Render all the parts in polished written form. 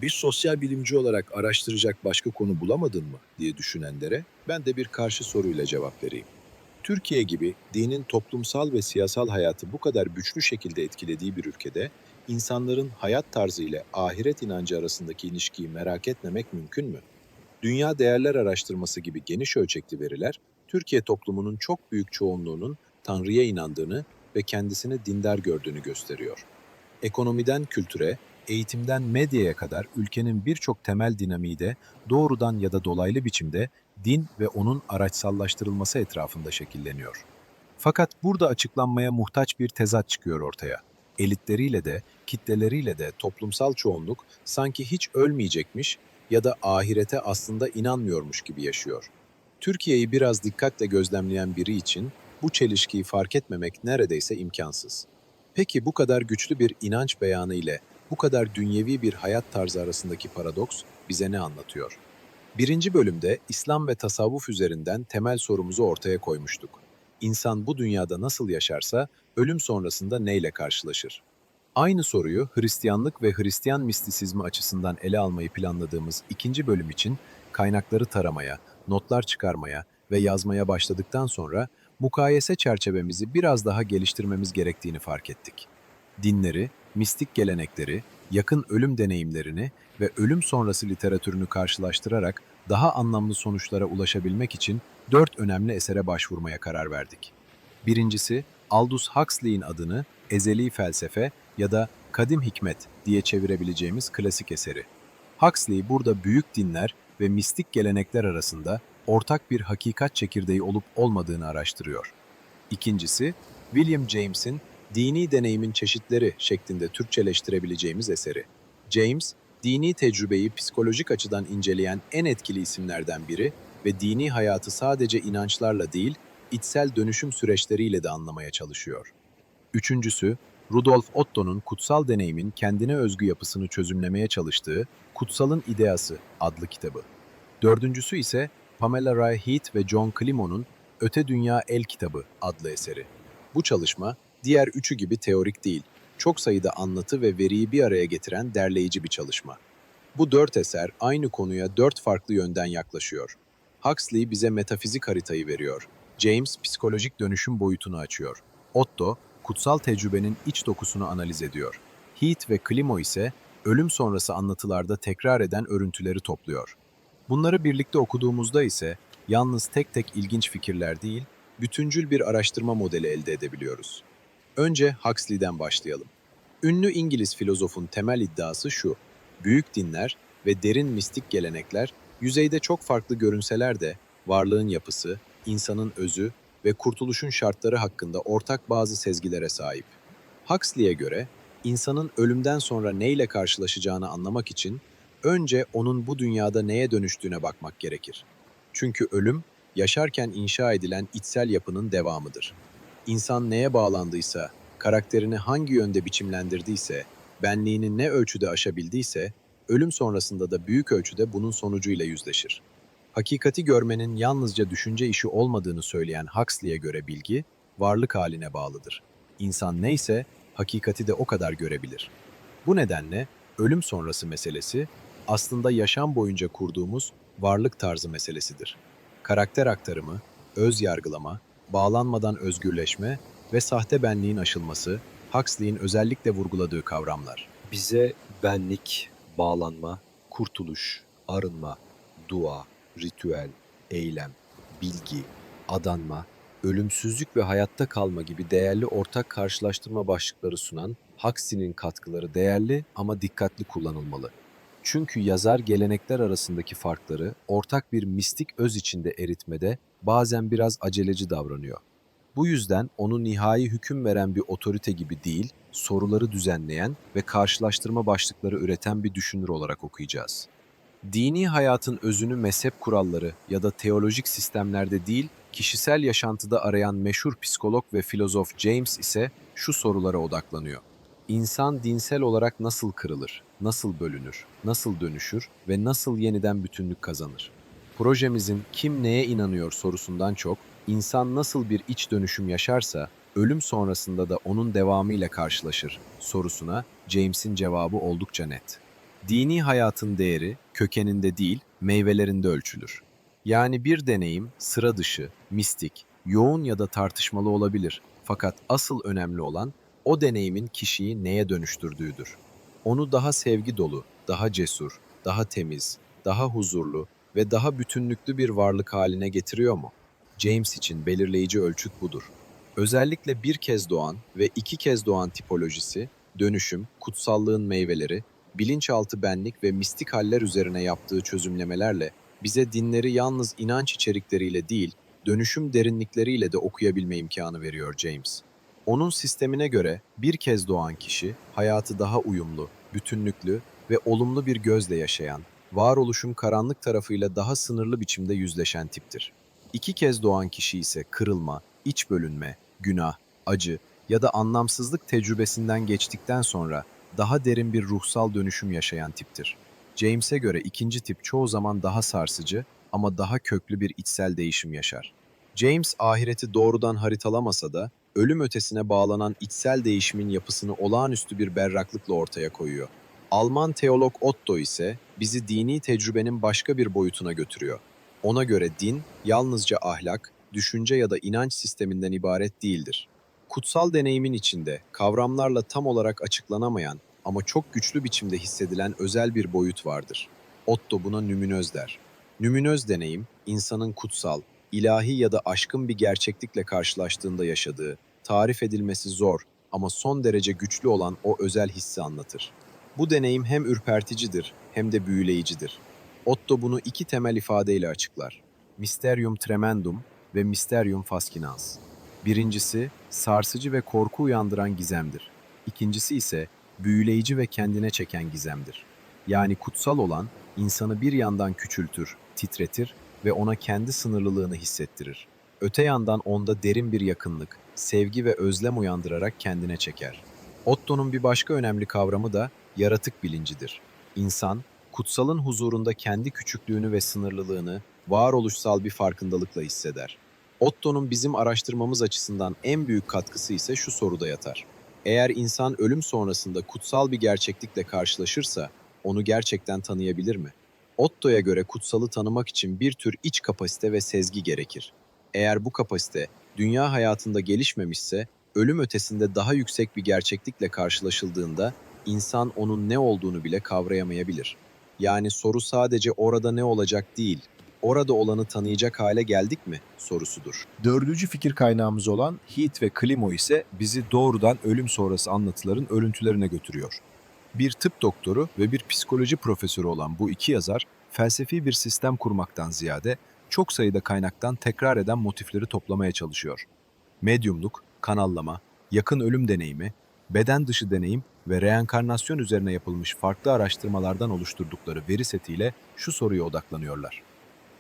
Bir sosyal bilimci olarak araştıracak başka konu bulamadın mı diye düşünenlere ben de bir karşı soruyla cevap vereyim. Türkiye gibi dinin toplumsal ve siyasal hayatı bu kadar güçlü şekilde etkilediği bir ülkede insanların hayat tarzı ile ahiret inancı arasındaki ilişkiyi merak etmemek mümkün mü? Dünya Değerler Araştırması gibi geniş ölçekli veriler, Türkiye toplumunun çok büyük çoğunluğunun Tanrı'ya inandığını ve kendisini dindar gördüğünü gösteriyor. Ekonomiden kültüre, eğitimden medyaya kadar ülkenin birçok temel dinamiği de doğrudan ya da dolaylı biçimde din ve onun araçsallaştırılması etrafında şekilleniyor. Fakat burada açıklanmaya muhtaç bir tezat çıkıyor ortaya. Elitleriyle de, kitleleriyle de toplumsal çoğunluk sanki hiç ölmeyecekmiş ya da ahirete aslında inanmıyormuş gibi yaşıyor. Türkiye'yi biraz dikkatle gözlemleyen biri için bu çelişkiyi fark etmemek neredeyse imkansız. Peki bu kadar güçlü bir inanç beyanı ile bu kadar dünyevi bir hayat tarzı arasındaki paradoks bize ne anlatıyor? Birinci bölümde İslam ve tasavvuf üzerinden temel sorumuzu ortaya koymuştuk. İnsan bu dünyada nasıl yaşarsa ölüm sonrasında neyle karşılaşır? Aynı soruyu Hristiyanlık ve Hristiyan mistisizmi açısından ele almayı planladığımız ikinci bölüm için kaynakları taramaya, notlar çıkarmaya ve yazmaya başladıktan sonra mukayese çerçevemizi biraz daha geliştirmemiz gerektiğini fark ettik. Dinleri, mistik gelenekleri, yakın ölüm deneyimlerini ve ölüm sonrası literatürünü karşılaştırarak daha anlamlı sonuçlara ulaşabilmek için 4 önemli esere başvurmaya karar verdik. Birincisi, Aldous Huxley'in adını ezeli felsefe ya da kadim hikmet diye çevirebileceğimiz klasik eseri. Huxley burada büyük dinler ve mistik gelenekler arasında ortak bir hakikat çekirdeği olup olmadığını araştırıyor. İkincisi, William James'in Dini Deneyimin Çeşitleri şeklinde Türkçeleştirebileceğimiz eseri. James, dini tecrübeyi psikolojik açıdan inceleyen en etkili isimlerden biri ve dini hayatı sadece inançlarla değil, içsel dönüşüm süreçleriyle de anlamaya çalışıyor. Üçüncüsü, Rudolf Otto'nun kutsal deneyimin kendine özgü yapısını çözümlemeye çalıştığı Kutsalın İdeası adlı kitabı. Dördüncüsü ise Pamela Ray Heath ve John Climo'nun Öte Dünya El Kitabı adlı eseri. Bu çalışma, diğer üçü gibi teorik değil, çok sayıda anlatı ve veriyi bir araya getiren derleyici bir çalışma. Bu dört eser aynı konuya dört farklı yönden yaklaşıyor. Huxley bize metafizik haritayı veriyor. James psikolojik dönüşüm boyutunu açıyor. Otto, kutsal tecrübenin iç dokusunu analiz ediyor. Heath ve Climo ise ölüm sonrası anlatılarda tekrar eden örüntüleri topluyor. Bunları birlikte okuduğumuzda ise yalnız tek tek ilginç fikirler değil, bütüncül bir araştırma modeli elde edebiliyoruz. Önce Huxley'den başlayalım. Ünlü İngiliz filozofun temel iddiası şu: büyük dinler ve derin mistik gelenekler yüzeyde çok farklı görünseler de varlığın yapısı, insanın özü ve kurtuluşun şartları hakkında ortak bazı sezgilere sahip. Huxley'e göre insanın ölümden sonra neyle karşılaşacağını anlamak için önce onun bu dünyada neye dönüştüğüne bakmak gerekir. Çünkü ölüm, yaşarken inşa edilen içsel yapının devamıdır. İnsan neye bağlandıysa, karakterini hangi yönde biçimlendirdiyse, benliğini ne ölçüde aşabildiyse, ölüm sonrasında da büyük ölçüde bunun sonucuyla yüzleşir. Hakikati görmenin yalnızca düşünce işi olmadığını söyleyen Huxley'e göre bilgi, varlık haline bağlıdır. İnsan neyse, hakikati de o kadar görebilir. Bu nedenle ölüm sonrası meselesi, aslında yaşam boyunca kurduğumuz varlık tarzı meselesidir. Karakter aktarımı, öz yargılama, bağlanmadan özgürleşme ve sahte benliğin aşılması, Huxley'in özellikle vurguladığı kavramlar. Bize benlik, bağlanma, kurtuluş, arınma, dua, ritüel, eylem, bilgi, adanma, ölümsüzlük ve hayatta kalma gibi değerli ortak karşılaştırma başlıkları sunan Huxley'nin katkıları değerli ama dikkatli kullanılmalı. Çünkü yazar gelenekler arasındaki farkları ortak bir mistik öz içinde eritmede bazen biraz aceleci davranıyor. Bu yüzden onu nihai hüküm veren bir otorite gibi değil, soruları düzenleyen ve karşılaştırma başlıkları üreten bir düşünür olarak okuyacağız. Dini hayatın özünü mezhep kuralları ya da teolojik sistemlerde değil, kişisel yaşantıda arayan meşhur psikolog ve filozof James ise şu sorulara odaklanıyor. İnsan dinsel olarak nasıl kırılır, nasıl bölünür, nasıl dönüşür ve nasıl yeniden bütünlük kazanır? Projemizin kim neye inanıyor sorusundan çok, insan nasıl bir iç dönüşüm yaşarsa, ölüm sonrasında da onun devamıyla karşılaşır sorusuna James'in cevabı oldukça net. Dini hayatın değeri kökeninde değil, meyvelerinde ölçülür. Yani bir deneyim sıra dışı, mistik, yoğun ya da tartışmalı olabilir. Fakat asıl önemli olan o deneyimin kişiyi neye dönüştürdüğüdür. Onu daha sevgi dolu, daha cesur, daha temiz, daha huzurlu ve daha bütünlüklü bir varlık haline getiriyor mu? James için belirleyici ölçüt budur. Özellikle bir kez doğan ve iki kez doğan tipolojisi, dönüşüm, kutsallığın meyveleri, bilinçaltı benlik ve mistik haller üzerine yaptığı çözümlemelerle bize dinleri yalnız inanç içerikleriyle değil, dönüşüm derinlikleriyle de okuyabilme imkanı veriyor James. Onun sistemine göre bir kez doğan kişi hayatı daha uyumlu, bütünlüklü ve olumlu bir gözle yaşayan, varoluşun karanlık tarafıyla daha sınırlı biçimde yüzleşen tiptir. İki kez doğan kişi ise kırılma, iç bölünme, günah, acı ya da anlamsızlık tecrübesinden geçtikten sonra daha derin bir ruhsal dönüşüm yaşayan tiptir. James'e göre ikinci tip çoğu zaman daha sarsıcı ama daha köklü bir içsel değişim yaşar. James ahireti doğrudan haritalamasa da ölüm ötesine bağlanan içsel değişimin yapısını olağanüstü bir berraklıkla ortaya koyuyor. Alman teolog Otto ise bizi dini tecrübenin başka bir boyutuna götürüyor. Ona göre din yalnızca ahlak, düşünce ya da inanç sisteminden ibaret değildir. Kutsal deneyimin içinde kavramlarla tam olarak açıklanamayan ama çok güçlü biçimde hissedilen özel bir boyut vardır. Otto buna nüminöz der. Nüminöz deneyim, insanın kutsal, ilahi ya da aşkın bir gerçeklikle karşılaştığında yaşadığı, tarif edilmesi zor ama son derece güçlü olan o özel hissi anlatır. Bu deneyim hem ürperticidir hem de büyüleyicidir. Otto bunu iki temel ifadeyle açıklar. Mysterium tremendum ve Mysterium fascinans. Birincisi, sarsıcı ve korku uyandıran gizemdir. İkincisi ise büyüleyici ve kendine çeken gizemdir. Yani kutsal olan, insanı bir yandan küçültür, titretir ve ona kendi sınırlılığını hissettirir. Öte yandan onda derin bir yakınlık, sevgi ve özlem uyandırarak kendine çeker. Otto'nun bir başka önemli kavramı da yaratık bilincidir. İnsan, kutsalın huzurunda kendi küçüklüğünü ve sınırlılığını varoluşsal bir farkındalıkla hisseder. Otto'nun bizim araştırmamız açısından en büyük katkısı ise şu soruda yatar. Eğer insan ölüm sonrasında kutsal bir gerçeklikle karşılaşırsa, onu gerçekten tanıyabilir mi? Otto'ya göre kutsalı tanımak için bir tür iç kapasite ve sezgi gerekir. Eğer bu kapasite dünya hayatında gelişmemişse, ölüm ötesinde daha yüksek bir gerçeklikle karşılaşıldığında insan onun ne olduğunu bile kavrayamayabilir. Yani soru sadece orada ne olacak değil, orada olanı tanıyacak hale geldik mi sorusudur. Dördüncü fikir kaynağımız olan Heath ve Klimo ise bizi doğrudan ölüm sonrası anlatıların örüntülerine götürüyor. Bir tıp doktoru ve bir psikoloji profesörü olan bu iki yazar, felsefi bir sistem kurmaktan ziyade çok sayıda kaynaktan tekrar eden motifleri toplamaya çalışıyor. Medyumluk, kanallama, yakın ölüm deneyimi, beden dışı deneyim ve reenkarnasyon üzerine yapılmış farklı araştırmalardan oluşturdukları veri setiyle şu soruya odaklanıyorlar.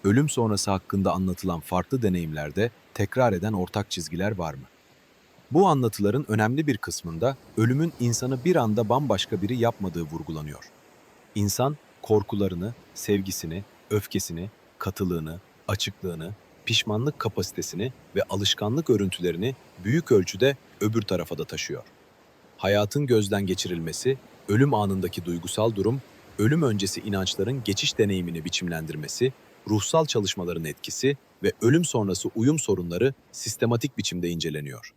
Ölüm sonrası hakkında anlatılan farklı deneyimlerde tekrar eden ortak çizgiler var mı? Bu anlatıların önemli bir kısmında ölümün insanı bir anda bambaşka biri yapmadığı vurgulanıyor. İnsan korkularını, sevgisini, öfkesini, katılığını, açıklığını, pişmanlık kapasitesini ve alışkanlık örüntülerini büyük ölçüde öbür tarafa da taşıyor. Hayatın gözden geçirilmesi, ölüm anındaki duygusal durum, ölüm öncesi inançların geçiş deneyimini biçimlendirmesi, ruhsal çalışmaların etkisi ve ölüm sonrası uyum sorunları sistematik biçimde inceleniyor.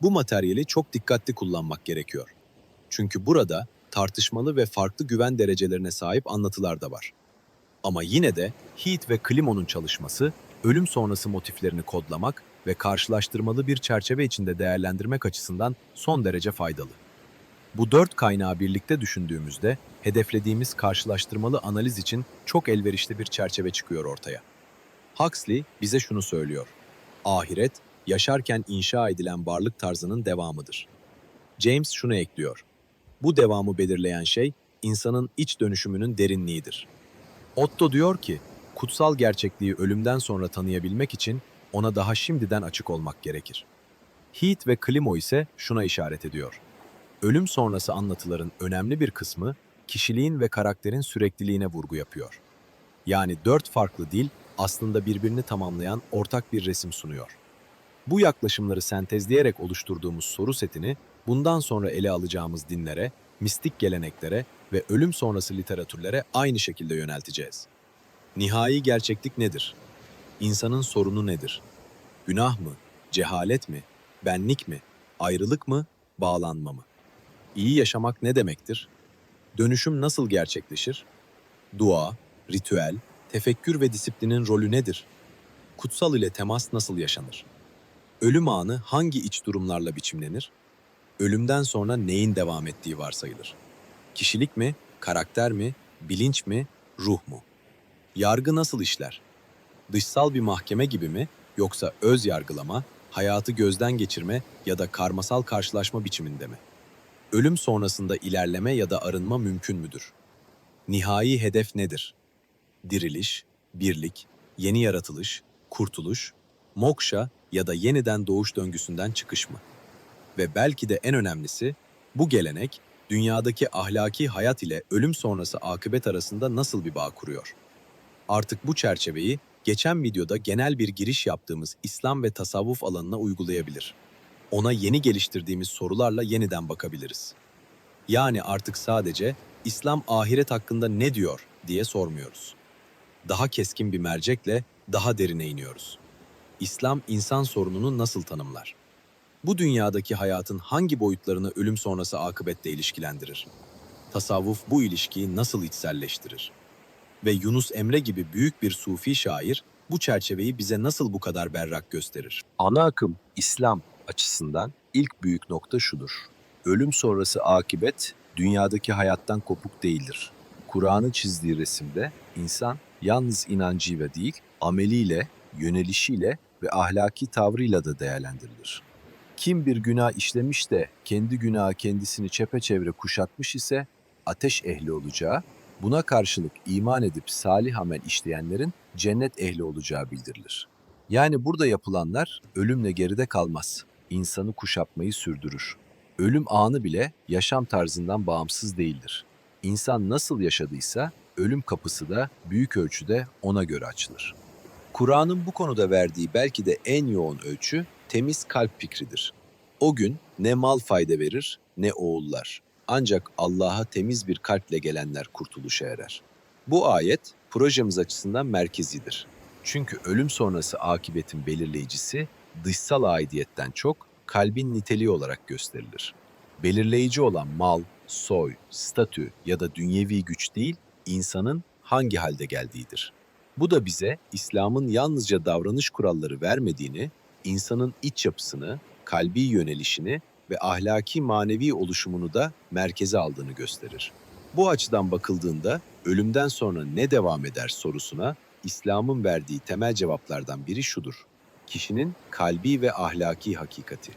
Bu materyali çok dikkatli kullanmak gerekiyor. Çünkü burada tartışmalı ve farklı güven derecelerine sahip anlatılar da var. Ama yine de Heath ve Klimo'nun çalışması, ölüm sonrası motiflerini kodlamak ve karşılaştırmalı bir çerçeve içinde değerlendirmek açısından son derece faydalı. Bu dört kaynağı birlikte düşündüğümüzde hedeflediğimiz karşılaştırmalı analiz için çok elverişli bir çerçeve çıkıyor ortaya. Huxley bize şunu söylüyor. Ahiret, yaşarken inşa edilen varlık tarzının devamıdır. James şunu ekliyor. Bu devamı belirleyen şey, insanın iç dönüşümünün derinliğidir. Otto diyor ki, kutsal gerçekliği ölümden sonra tanıyabilmek için ona daha şimdiden açık olmak gerekir. Heath ve Klimo ise şuna işaret ediyor. Ölüm sonrası anlatıların önemli bir kısmı, kişiliğin ve karakterin sürekliliğine vurgu yapıyor. Yani dört farklı dil aslında birbirini tamamlayan ortak bir resim sunuyor. Bu yaklaşımları sentezleyerek oluşturduğumuz soru setini bundan sonra ele alacağımız dinlere, mistik geleneklere ve ölüm sonrası literatürlere aynı şekilde yönelteceğiz. Nihai gerçeklik nedir? İnsanın sorunu nedir? Günah mı? Cehalet mi? Benlik mi? Ayrılık mı? Bağlanma mı? İyi yaşamak ne demektir? Dönüşüm nasıl gerçekleşir? Dua, ritüel, tefekkür ve disiplinin rolü nedir? Kutsal ile temas nasıl yaşanır? Ölüm anı hangi iç durumlarla biçimlenir? Ölümden sonra neyin devam ettiği varsayılır? Kişilik mi, karakter mi, bilinç mi, ruh mu? Yargı nasıl işler? Dışsal bir mahkeme gibi mi, yoksa öz yargılama, hayatı gözden geçirme ya da karmasal karşılaşma biçiminde mi? Ölüm sonrasında ilerleme ya da arınma mümkün müdür? Nihai hedef nedir? Diriliş, birlik, yeni yaratılış, kurtuluş, moksha ya da yeniden doğuş döngüsünden çıkış mı? Ve belki de en önemlisi, bu gelenek, dünyadaki ahlaki hayat ile ölüm sonrası akıbet arasında nasıl bir bağ kuruyor? Artık bu çerçeveyi, geçen videoda genel bir giriş yaptığımız İslam ve tasavvuf alanına uygulayabilir. Ona yeni geliştirdiğimiz sorularla yeniden bakabiliriz. Yani artık sadece İslam ahiret hakkında ne diyor diye sormuyoruz. Daha keskin bir mercekle daha derine iniyoruz. İslam insan sorununu nasıl tanımlar? Bu dünyadaki hayatın hangi boyutlarını ölüm sonrası akıbetle ilişkilendirir? Tasavvuf bu ilişkiyi nasıl içselleştirir? Ve Yunus Emre gibi büyük bir sufi şair bu çerçeveyi bize nasıl bu kadar berrak gösterir? Ana akım İslam açısından ilk büyük nokta şudur. Ölüm sonrası akibet dünyadaki hayattan kopuk değildir. Kur'an'ın çizdiği resimde insan yalnız inancıyla değil, ameliyle, yönelişiyle ve ahlaki tavrıyla da değerlendirilir. Kim bir günah işlemiş de kendi günahı kendisini çepeçevre kuşatmış ise ateş ehli olacağı, buna karşılık iman edip salih amel işleyenlerin cennet ehli olacağı bildirilir. Yani burada yapılanlar ölümle geride kalmaz, insanı kuşatmayı sürdürür. Ölüm anı bile yaşam tarzından bağımsız değildir. İnsan nasıl yaşadıysa ölüm kapısı da büyük ölçüde ona göre açılır. Kur'an'ın bu konuda verdiği belki de en yoğun ölçü temiz kalp fikridir. O gün ne mal fayda verir ne oğullar. Ancak Allah'a temiz bir kalple gelenler kurtuluşa erer. Bu ayet projemiz açısından merkezidir. Çünkü ölüm sonrası akıbetin belirleyicisi dışsal aidiyetten çok kalbin niteliği olarak gösterilir. Belirleyici olan mal, soy, statü ya da dünyevi güç değil, insanın hangi halde geldiğidir. Bu da bize İslam'ın yalnızca davranış kuralları vermediğini, insanın iç yapısını, kalbi yönelişini ve ahlaki manevi oluşumunu da merkeze aldığını gösterir. Bu açıdan bakıldığında ölümden sonra ne devam eder sorusuna İslam'ın verdiği temel cevaplardan biri şudur: kişinin kalbi ve ahlaki hakikati.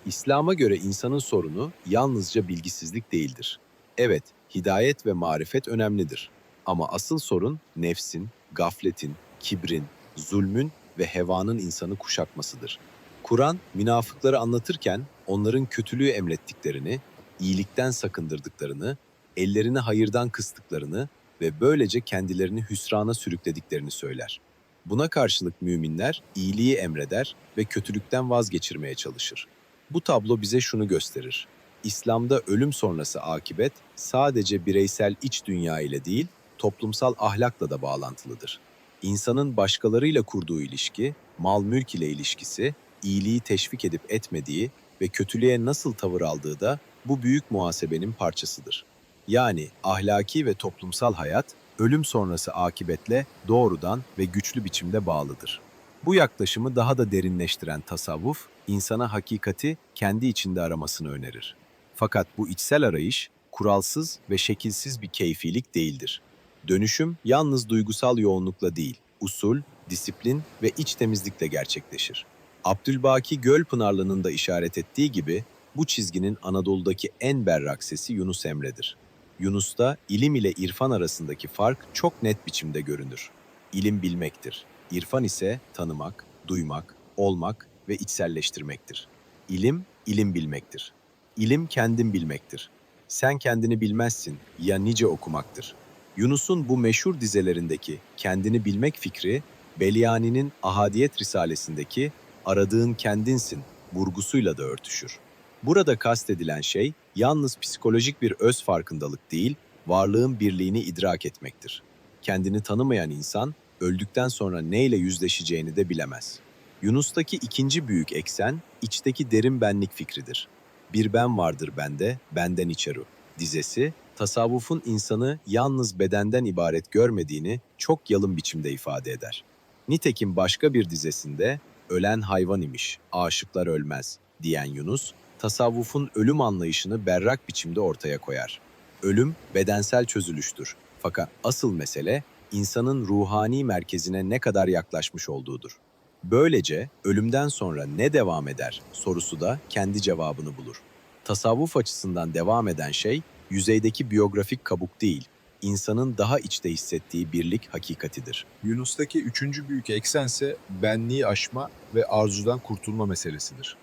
İslam'a göre insanın sorunu yalnızca bilgisizlik değildir. Evet, hidayet ve marifet önemlidir. Ama asıl sorun nefsin, gafletin, kibrin, zulmün ve hevanın insanı kuşatmasıdır. Kur'an, münafıkları anlatırken onların kötülüğü emrettiklerini, iyilikten sakındırdıklarını, ellerini hayırdan kıstıklarını ve böylece kendilerini hüsrana sürüklediklerini söyler. Buna karşılık müminler iyiliği emreder ve kötülükten vazgeçirmeye çalışır. Bu tablo bize şunu gösterir: İslam'da ölüm sonrası akibet sadece bireysel iç dünya ile değil, toplumsal ahlakla da bağlantılıdır. İnsanın başkalarıyla kurduğu ilişki, mal mülk ile ilişkisi, iyiliği teşvik edip etmediği ve kötülüğe nasıl tavır aldığı da bu büyük muhasebenin parçasıdır. Yani ahlaki ve toplumsal hayat, ölüm sonrası akibetle doğrudan ve güçlü biçimde bağlıdır. Bu yaklaşımı daha da derinleştiren tasavvuf, insana hakikati kendi içinde aramasını önerir. Fakat bu içsel arayış, kuralsız ve şekilsiz bir keyfilik değildir. Dönüşüm yalnız duygusal yoğunlukla değil, usul, disiplin ve iç temizlikle gerçekleşir. Abdülbaki Gölpınarlı'nın da işaret ettiği gibi, bu çizginin Anadolu'daki en berrak sesi Yunus Emre'dir. Yunus'ta ilim ile irfan arasındaki fark çok net biçimde görünür. İlim bilmektir. İrfan ise tanımak, duymak, olmak ve içselleştirmektir. İlim, ilim bilmektir. İlim kendin bilmektir. Sen kendini bilmezsin ya nice okumaktır. Yunus'un bu meşhur dizelerindeki kendini bilmek fikri, Belyani'nin Ahadiyet Risalesindeki aradığın kendinsin vurgusuyla da örtüşür. Burada kastedilen şey yalnız psikolojik bir öz farkındalık değil, varlığın birliğini idrak etmektir. Kendini tanımayan insan öldükten sonra neyle yüzleşeceğini de bilemez. Yunus'taki ikinci büyük eksen içteki derin benlik fikridir. Bir ben vardır bende, benden içeri. Dizesi, tasavvufun insanı yalnız bedenden ibaret görmediğini çok yalın biçimde ifade eder. Nitekim başka bir dizesinde ölen hayvan imiş, aşıklar ölmez diyen Yunus, tasavvufun ölüm anlayışını berrak biçimde ortaya koyar. Ölüm bedensel çözülüştür. Fakat asıl mesele insanın ruhani merkezine ne kadar yaklaşmış olduğudur. Böylece ölümden sonra ne devam eder sorusu da kendi cevabını bulur. Tasavvuf açısından devam eden şey yüzeydeki biyografik kabuk değil, insanın daha içte hissettiği birlik hakikatidir. Yunus'taki üçüncü büyük eksense benliği aşma ve arzudan kurtulma meselesidir.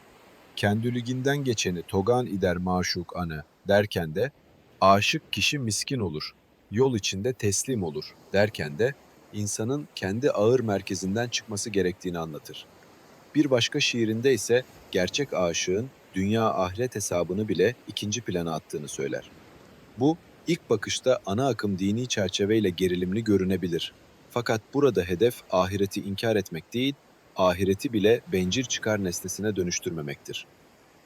Kendiliğinden geçeni togan ider maşuk anı derken de aşık kişi miskin olur, yol içinde teslim olur derken de insanın kendi ağır merkezinden çıkması gerektiğini anlatır. Bir başka şiirinde ise gerçek aşığın dünya ahiret hesabını bile ikinci plana attığını söyler. Bu ilk bakışta ana akım dini çerçeveyle gerilimli görünebilir. Fakat burada hedef ahireti inkar etmek değil, ahireti bile bencil çıkar nesnesine dönüştürmemektir.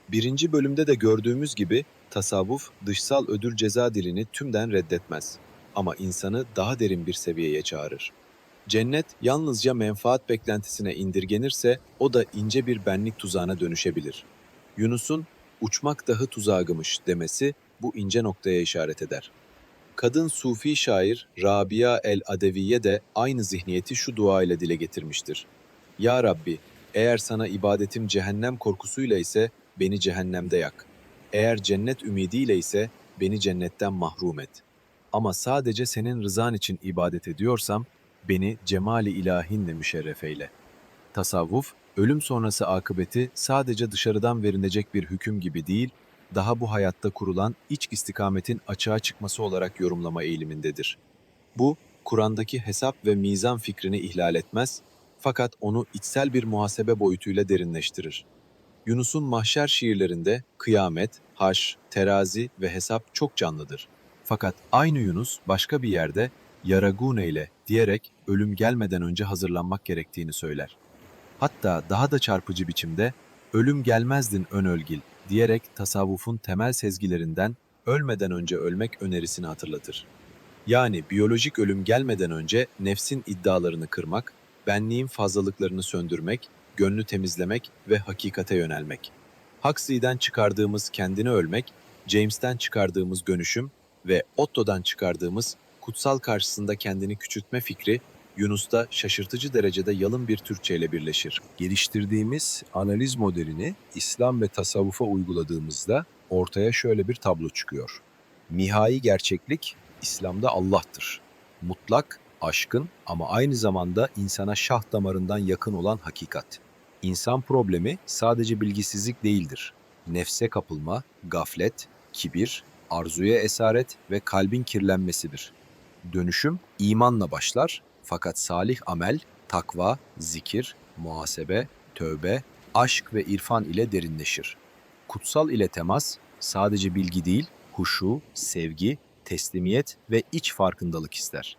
Birinci bölümde de gördüğümüz gibi tasavvuf dışsal ödül ceza dilini tümden reddetmez ama insanı daha derin bir seviyeye çağırır. Cennet yalnızca menfaat beklentisine indirgenirse o da ince bir benlik tuzağına dönüşebilir. Yunus'un uçmak dahi tuzağımış demesi bu ince noktaya işaret eder. Kadın Sufi şair Rabia el-Adeviye de aynı zihniyeti şu dua ile dile getirmiştir. Ya Rabbi, eğer sana ibadetim cehennem korkusuyla ise beni cehennemde yak. Eğer cennet ümidiyle ise beni cennetten mahrum et. Ama sadece senin rızan için ibadet ediyorsam beni cemali ilahinle müşerref eyle. Tasavvuf, ölüm sonrası akıbeti sadece dışarıdan verilecek bir hüküm gibi değil, daha bu hayatta kurulan iç istikametin açığa çıkması olarak yorumlama eğilimindedir. Bu, Kur'an'daki hesap ve mizan fikrini ihlal etmez, fakat onu içsel bir muhasebe boyutuyla derinleştirir. Yunus'un mahşer şiirlerinde kıyamet, haş, terazi ve hesap çok canlıdır. Fakat aynı Yunus başka bir yerde yaragune ile diyerek ölüm gelmeden önce hazırlanmak gerektiğini söyler. Hatta daha da çarpıcı biçimde ölüm gelmezdin ön ölgil diyerek tasavvufun temel sezgilerinden ölmeden önce ölmek önerisini hatırlatır. Yani biyolojik ölüm gelmeden önce nefsin iddialarını kırmak, benliğin fazlalıklarını söndürmek, gönlü temizlemek ve hakikate yönelmek. Huxley'den çıkardığımız kendini ölmek, James'ten çıkardığımız dönüşüm ve Otto'dan çıkardığımız kutsal karşısında kendini küçültme fikri Yunus'ta şaşırtıcı derecede yalın bir Türkçeyle birleşir. Geliştirdiğimiz analiz modelini İslam ve tasavvufa uyguladığımızda ortaya şöyle bir tablo çıkıyor. Nihai gerçeklik İslam'da Allah'tır. Mutlak, aşkın ama aynı zamanda insana şah damarından yakın olan hakikat. İnsan problemi sadece bilgisizlik değildir. Nefse kapılma, gaflet, kibir, arzuya esaret ve kalbin kirlenmesidir. Dönüşüm imanla başlar fakat salih amel, takva, zikir, muhasebe, tövbe, aşk ve irfan ile derinleşir. Kutsal ile temas sadece bilgi değil, huşu, sevgi, teslimiyet ve iç farkındalık ister.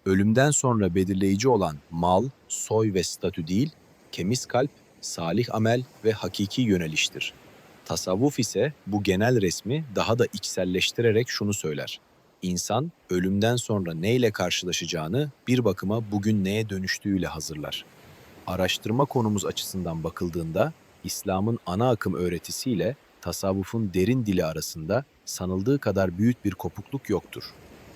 Ölümden sonra belirleyici olan mal, soy ve statü değil, temiz kalp, salih amel ve hakiki yöneliştir. Tasavvuf ise bu genel resmi daha da içselleştirerek şunu söyler. İnsan ölümden sonra neyle karşılaşacağını bir bakıma bugün neye dönüştüğüyle hazırlar. Araştırma konumuz açısından bakıldığında İslam'ın ana akım öğretisiyle tasavvufun derin dili arasında sanıldığı kadar büyük bir kopukluk yoktur.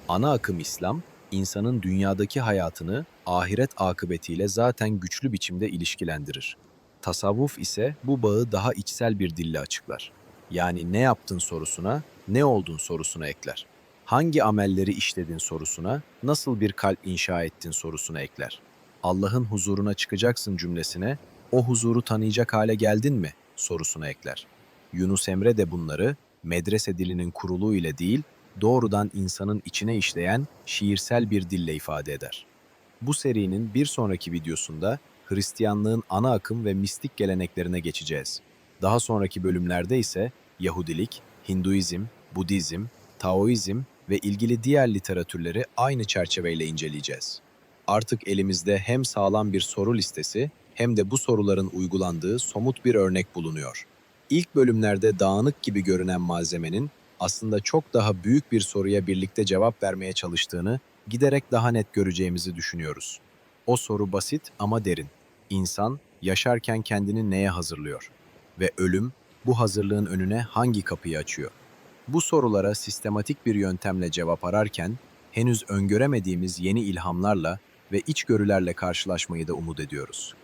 Ana akım İslam, insanın dünyadaki hayatını ahiret akıbetiyle zaten güçlü biçimde ilişkilendirir. Tasavvuf ise bu bağı daha içsel bir dille açıklar. Yani ne yaptın sorusuna, ne oldun sorusuna ekler. Hangi amelleri işledin sorusuna, nasıl bir kalp inşa ettin sorusuna ekler. Allah'ın huzuruna çıkacaksın cümlesine, o huzuru tanıyacak hale geldin mi sorusuna ekler. Yunus Emre de bunları medrese dilinin kuruluğu ile değil, doğrudan insanın içine işleyen şiirsel bir dille ifade eder. Bu serinin bir sonraki videosunda Hristiyanlığın ana akım ve mistik geleneklerine geçeceğiz. Daha sonraki bölümlerde ise Yahudilik, Hinduizm, Budizm, Taoizm ve ilgili diğer literatürleri aynı çerçeveyle inceleyeceğiz. Artık elimizde hem sağlam bir soru listesi hem de bu soruların uygulandığı somut bir örnek bulunuyor. İlk bölümlerde dağınık gibi görünen malzemenin aslında çok daha büyük bir soruya birlikte cevap vermeye çalıştığını giderek daha net göreceğimizi düşünüyoruz. O soru basit ama derin. İnsan yaşarken kendini neye hazırlıyor? Ve ölüm bu hazırlığın önüne hangi kapıyı açıyor? Bu sorulara sistematik bir yöntemle cevap ararken henüz öngöremediğimiz yeni ilhamlarla ve içgörülerle karşılaşmayı da umut ediyoruz.